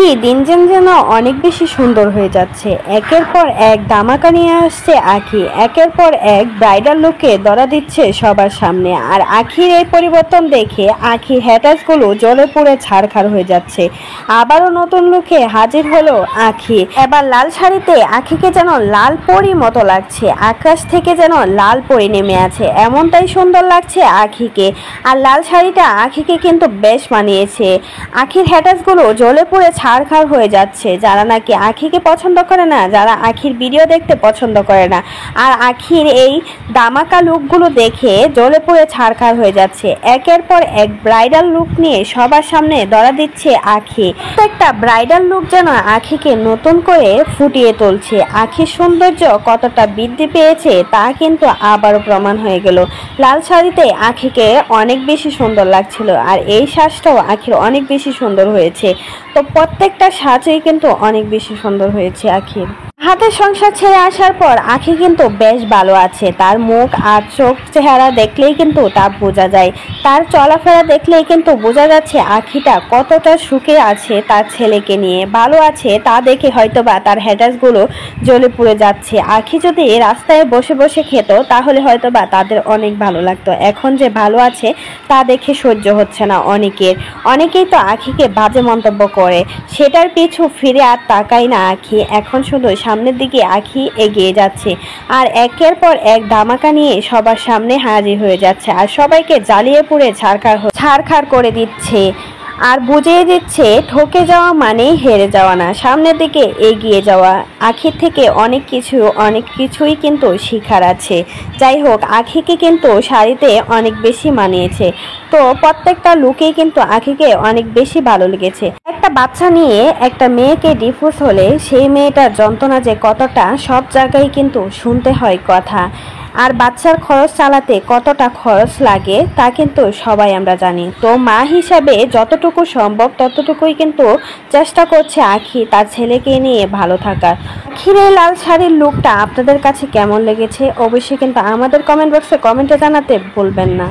আখি দিন দিন যেন অনেক বেশি সুন্দর হয়ে যাচ্ছে। একের পর এক ধামাকা নিয়ে আসছে আখি, একের পর এক ব্রাইডাল লুকে ধরা দিচ্ছে সবার সামনে। আর আখির এই পরিবর্তন দেখে আখির হ্যাটার্সগুলো জ্বলে পুড়ে ছাড়খাড় হয়ে যাচ্ছে। আবারও নতুন লুকে হাজির হলো আখি। এবার লাল শাড়িতে আখিকে যেন লাল পরী মতো লাগছে, আকাশ থেকে যেন লাল পরী নেমে আছে, এমনটাই সুন্দর লাগছে আখিকে। আর লাল শাড়িটা আখিকে কিন্তু বেশ মানিয়েছে। আখির হ্যাটার্সগুলো জ্বলে পুড়ে ছাড়খাড় হয়ে যাচ্ছে, যারা নাকি আখিকে পছন্দ করে না, যারা আখির ভিডিও দেখতে পছন্দ করে না। আর আখির এই দামাকা লুকগুলো দেখে জ্বলে পুড়ে ছাড়খাড় হয়ে যাচ্ছে। একের পর এক ব্রাইডাল লুক নিয়ে সবার সামনে ধরা দিচ্ছে আখি। একটা ব্রাইডাল লুক যেন আখিকে নতুন করে ফুটিয়ে তুলছে। আখির সৌন্দর্য কতটা বৃদ্ধি পেয়েছে তা কিন্তু আবারও প্রমাণ হয়ে গেল। লাল শাড়িতে আখিকে অনেক বেশি সুন্দর লাগছিল, আর এই সাজটাও আখির অনেক বেশি সুন্দর হয়েছে। তো প্রত্যেকটা সাজই কিন্তু অনেক বেশি সুন্দর হয়েছে আখির। হাতের সংসার ছেড়ে আসার পর আখি কিন্তু বেশ ভালো আছে। তার মুখ আর চোখ চেহারা দেখলেই কিন্তু তা বোঝা যায়, তার চলাফেরা দেখলেই কিন্তু বোঝা যাচ্ছে আখিটা কতটা সুখে আছে, তার ছেলেকে নিয়ে ভালো আছে। তা দেখে হয়তোবা তার হ্যাটার্সগুলো জ্বলে পুড়ে যাচ্ছে। আখি যদি রাস্তায় বসে বসে খেত তাহলে হয়তোবা তাদের অনেক ভালো লাগতো। এখন যে ভালো আছে তা দেখে সহ্য হচ্ছে না অনেকেই তো আখিকে বাজে মন্তব্য করে, সেটার পিছু ফিরে আর তাকাই না আখি। এখন শুধু সামনের দিকে আখি এগিয়ে যাচ্ছে, আর একের পর এক ধামাকা নিয়ে সবার সামনে হাজির হয়ে যাচ্ছে, আর সবাইকে জ্বালিয়ে পুড়ে ছাড়খাড় করে দিচ্ছে, আর বুঝিয়ে দিচ্ছে ঠকে যাওয়া মানেই হেরে যাওয়া না, সামনের দিকে এগিয়ে যাওয়া। আখির থেকে অনেক কিছুই কিন্তু শিখার আছে। যাই হোক, আখিকে কিন্তু শাড়িতে অনেক বেশি মানিয়েছে। তো প্রত্যেকটা লুকেই কিন্তু আখিকে অনেক বেশি ভালো লেগেছে। একটা বাচ্চা নিয়ে একটা মেয়েকে ডিভোর্স হলে সেই মেয়েটার যন্ত্রণা যে কতটা, সব জায়গায় কিন্তু শুনতে হয় কথা। আর বাচ্চার খরচ চালাতে কতটা খরচ লাগে তা কিন্তু সবাই আমরা জানি। তো মা হিসাবে যতটুকু সম্ভব ততটুকুই কিন্তু চেষ্টা করছে আখি তার ছেলেকে নিয়ে ভালো থাকার। আখির এই লাল শাড়ির লুকটা আপনাদের কাছে কেমন লেগেছে অবশ্যই কিন্তু আমাদের কমেন্ট বক্সে কমেন্টে জানাতে ভুলবেন না।